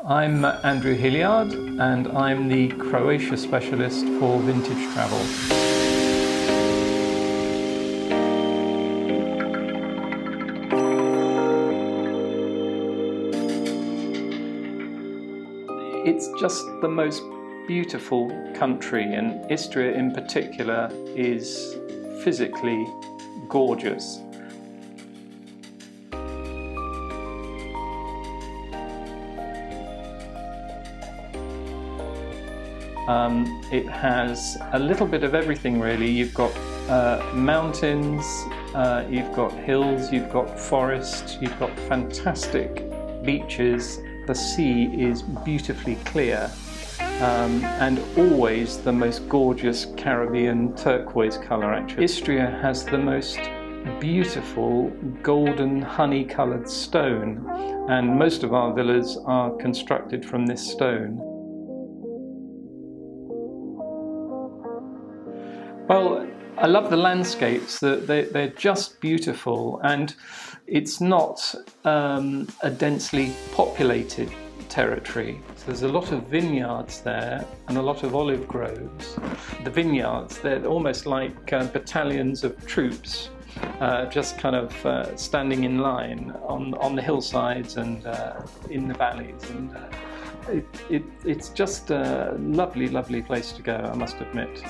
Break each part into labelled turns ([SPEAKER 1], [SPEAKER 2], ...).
[SPEAKER 1] I'm Andrew Hilliard and I'm the Croatia specialist for vintage travel. It's just the most beautiful country, and Istria in particular is physically gorgeous. It has a little bit of everything really. You've got mountains, you've got hills, you've got forests, you've got fantastic beaches. The sea is beautifully clear and always the most gorgeous Caribbean turquoise colour actually. Istria has the most beautiful golden honey-coloured stone, and most of our villas are constructed from this stone. Well, I love the landscapes. They're just beautiful, and it's not a densely populated territory. So there's a lot of vineyards there and a lot of olive groves. The vineyards, they're almost like battalions of troops, just kind of standing in line on the hillsides and in the valleys. And it's just a lovely, lovely place to go, I must admit.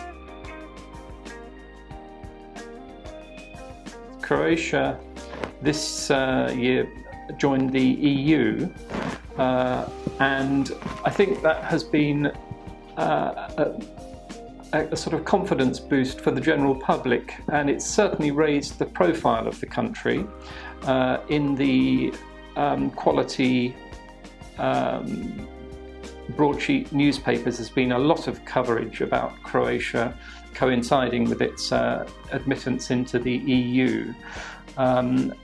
[SPEAKER 1] Croatia this year joined the EU, and I think that has been a sort of confidence boost for the general public, and it's certainly raised the profile of the country. In the quality broadsheet newspapers, there's been a lot of coverage about Croatia coinciding with its admittance into the EU,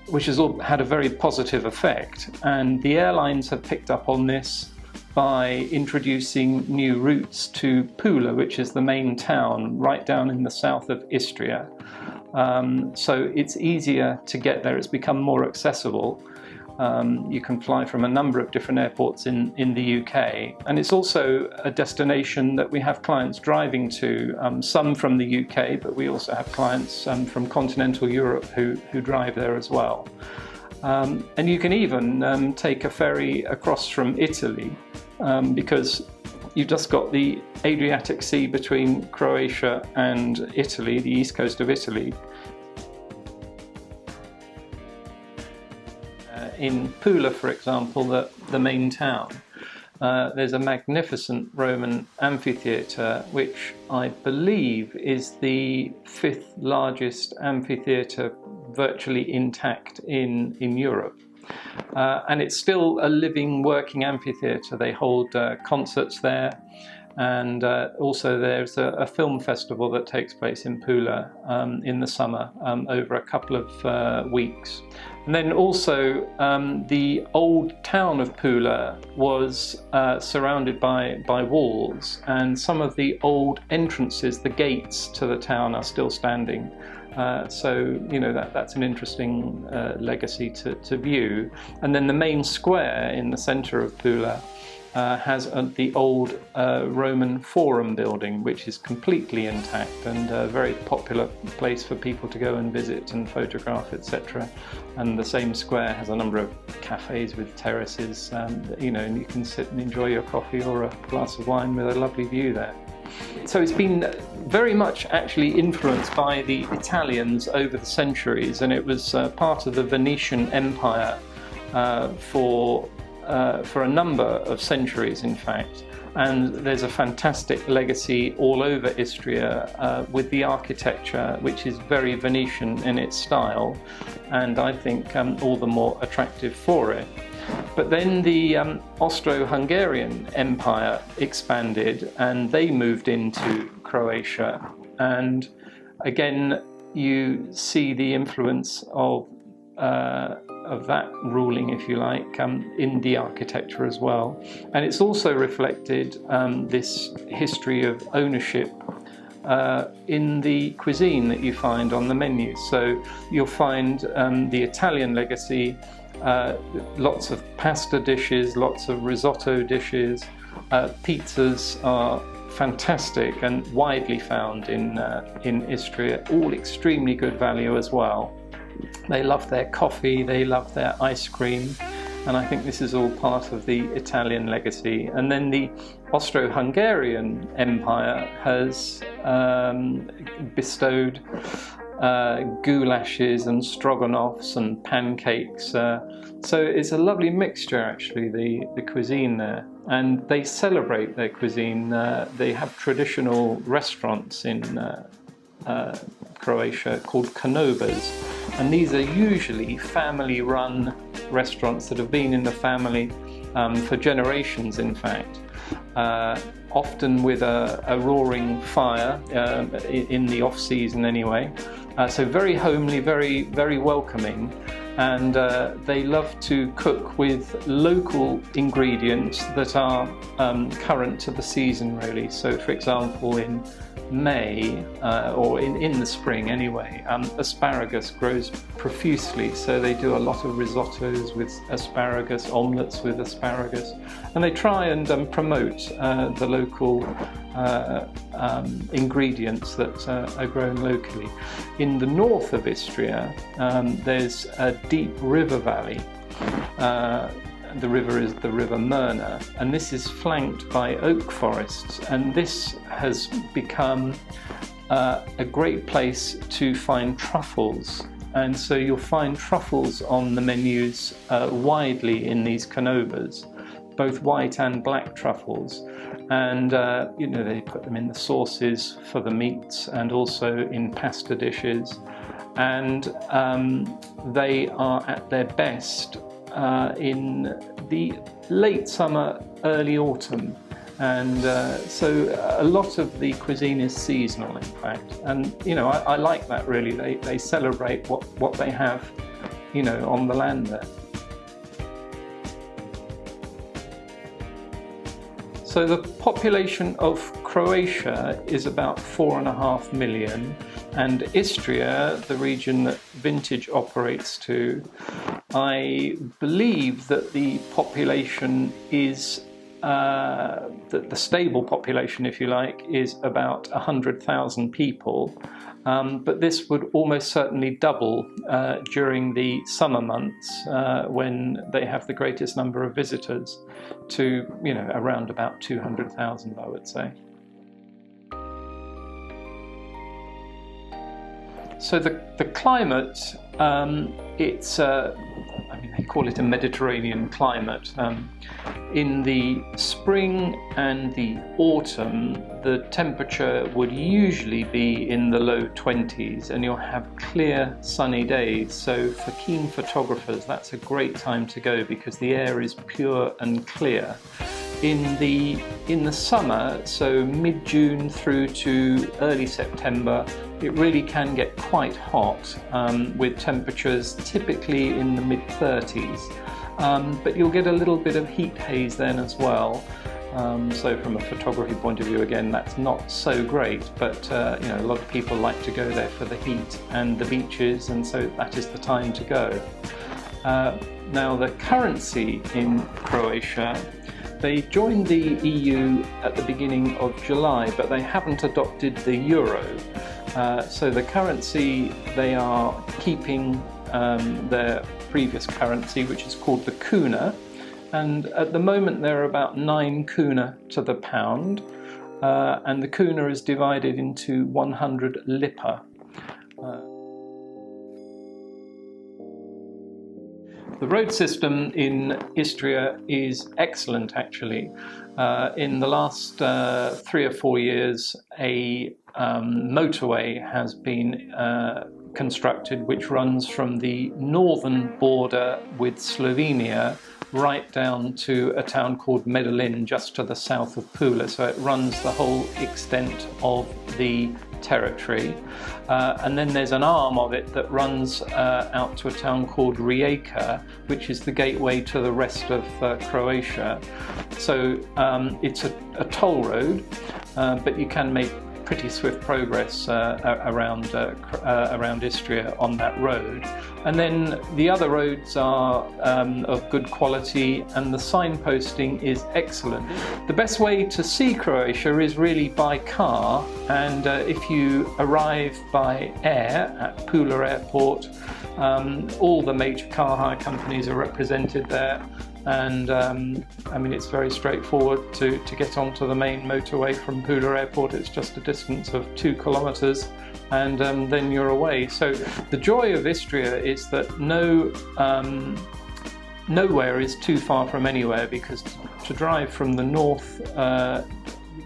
[SPEAKER 1] which has all had a very positive effect. And the airlines have picked up on this by introducing new routes to Pula, which is the main town right down in the south of Istria. So it's easier to get there, it's become more accessible. You can fly from a number of different airports in the UK, and it's also a destination that we have clients driving to, some from the UK, but we also have clients from continental Europe who drive there as well. And you can even take a ferry across from Italy, because you've just got the Adriatic Sea between Croatia and Italy, the east coast of Italy. In Pula, for example, the main town, there's a magnificent Roman amphitheatre, which I believe is the 5th largest amphitheatre virtually intact in Europe. And it's still a living, working amphitheatre. They hold concerts there, and also there's a film festival that takes place in Pula in the summer over a couple of weeks. And then also the old town of Pula was surrounded by walls, and some of the old entrances, the gates to the town, are still standing. So, you know, that's an interesting legacy to view. And then the main square in the centre of Pula has the old Roman Forum building, which is completely intact and a very popular place for people to go and visit and photograph, etc. And the same square has a number of cafes with terraces, you know, and you can sit and enjoy your coffee or a glass of wine with a lovely view there. So it's been very much actually influenced by the Italians over the centuries, and it was part of the Venetian Empire for a number of centuries, in fact. And there's a fantastic legacy all over Istria with the architecture, which is very Venetian in its style, and I think all the more attractive for it. But then the Austro-Hungarian Empire expanded, and they moved into Croatia, and again you see the influence of that ruling, if you like, in the architecture as well. And it's also reflected this history of ownership in the cuisine that you find on the menus. So you'll find the Italian legacy lots of pasta dishes, lots of risotto dishes. Pizzas are fantastic and widely found in Istria, all extremely good value as well. They love their coffee, they love their ice cream, and I think this is all part of the Italian legacy. And then the Austro-Hungarian Empire has bestowed goulashes and stroganoffs and pancakes. So it's a lovely mixture, actually, the cuisine there. And they celebrate their cuisine. They have traditional restaurants in Croatia called canobas. And these are usually family-run restaurants that have been in the family for generations, in fact. Often with a roaring fire in the off-season anyway. So very homely, very, very welcoming. And they love to cook with local ingredients that are current to the season, really. So, for example, in May, or in the spring anyway, asparagus grows profusely, so they do a lot of risottos with asparagus, omelettes with asparagus, and they try and promote the local ingredients that are grown locally. In the north of Istria, there's a deep river valley. The river is the River Murna, and this is flanked by oak forests, and this has become a great place to find truffles. And so you'll find truffles on the menus widely in these canobas, both white and black truffles. And you know, they put them in the sauces for the meats and also in pasta dishes. And they are at their best in the late summer, early autumn, and so a lot of the cuisine is seasonal, in fact. And you know, I like that, really. They celebrate what they have, you know, on the land there. So the population of Croatia is about 4.5 million, and Istria, the region that Vintage operates to, I believe that the population is, the stable population, if you like, is about 100,000 people. But this would almost certainly double during the summer months when they have the greatest number of visitors, to, you know, around about 200,000, I would say. So the climate, it's, I mean, they call it a Mediterranean climate. In the spring and the autumn, the temperature would usually be in the low 20s, and you'll have clear sunny days. So for keen photographers, that's a great time to go because the air is pure and clear. In the summer, so mid-June through to early September, it really can get quite hot, with temperatures typically in the mid-30s. But you'll get a little bit of heat haze then as well. So from a photography point of view, again, that's not so great, but you know, a lot of people like to go there for the heat and the beaches, and so that is the time to go. Now, the currency in Croatia, they joined the EU at the beginning of July, but they haven't adopted the euro. So the currency, they are keeping their previous currency, which is called the kuna, and at the moment they're about 9 kuna to the pound, and the kuna is divided into 100 lipa. The road system in Istria is excellent, actually. In the last 3 or 4 years, a motorway has been constructed which runs from the northern border with Slovenia right down to a town called Medellin, just to the south of Pula. So it runs the whole extent of the territory. And then there's an arm of it that runs out to a town called Rijeka, which is the gateway to the rest of Croatia. So it's a toll road, but you can make pretty swift progress around Istria on that road. And then the other roads are of good quality, and the signposting is excellent. The best way to see Croatia is really by car, and if you arrive by air at Pula Airport, all the major car hire companies are represented there. And I mean, it's very straightforward to get onto the main motorway from Pula Airport. It's just a distance of 2 kilometers, and then you're away. So the joy of Istria is that nowhere is too far from anywhere, because to drive from the north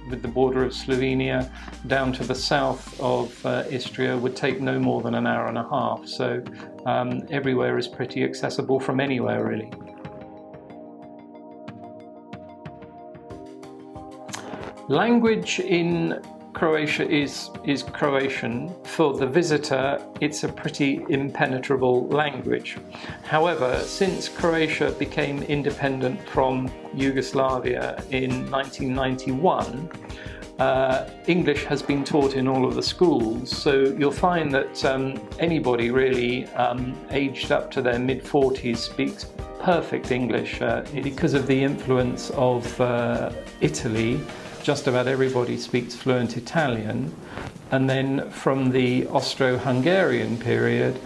[SPEAKER 1] with the border of Slovenia down to the south of Istria would take no more than an hour and a half. So everywhere is pretty accessible from anywhere, really. Language in Croatia is Croatian. For the visitor, it's a pretty impenetrable language. However, since Croatia became independent from Yugoslavia in 1991, English has been taught in all of the schools, so you'll find that anybody really aged up to their mid-40s speaks perfect English. Because of the influence of Italy, just about everybody speaks fluent Italian, and then from the Austro-Hungarian period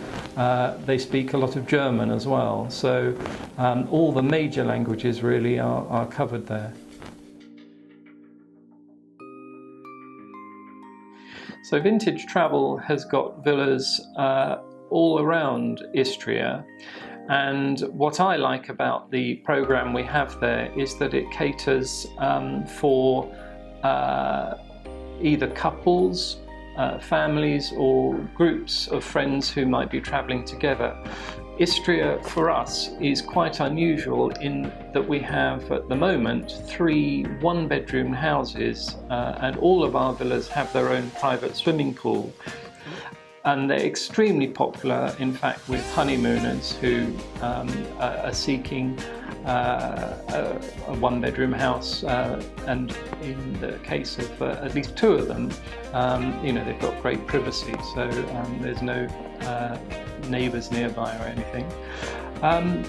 [SPEAKER 1] they speak a lot of German as well, so all the major languages really are covered there. So Vintage Travel has got villas all around Istria. And what I like about the program we have there is that it caters for either couples, families, or groups of friends who might be travelling together. Istria for us is quite unusual in that we have at the moment 3 one-bedroom houses, and all of our villas have their own private swimming pool. And they're extremely popular, in fact, with honeymooners who are seeking a one-bedroom house, and in the case of at least 2 of them, you know, they've got great privacy, so there's no neighbours nearby or anything.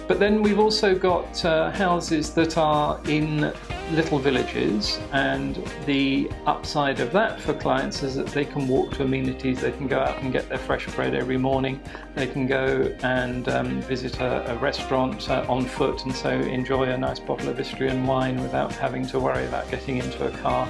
[SPEAKER 1] But then we've also got houses that are in little villages, and the upside of that for clients is that they can walk to amenities, they can go out and get their fresh bread every morning, they can go and visit a restaurant on foot, and so enjoy a nice bottle of Istrian wine without having to worry about getting into a car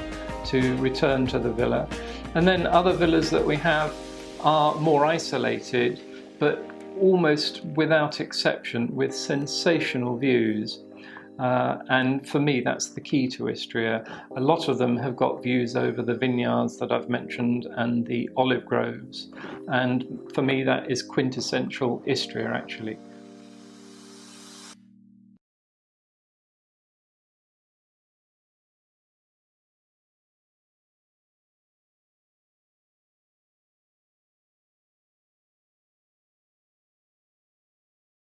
[SPEAKER 1] to return to the villa. And then other villas that we have are more isolated, but almost without exception with sensational views. And for me, that's the key to Istria. A lot of them have got views over the vineyards that I've mentioned and the olive groves. And for me, that is quintessential Istria, actually.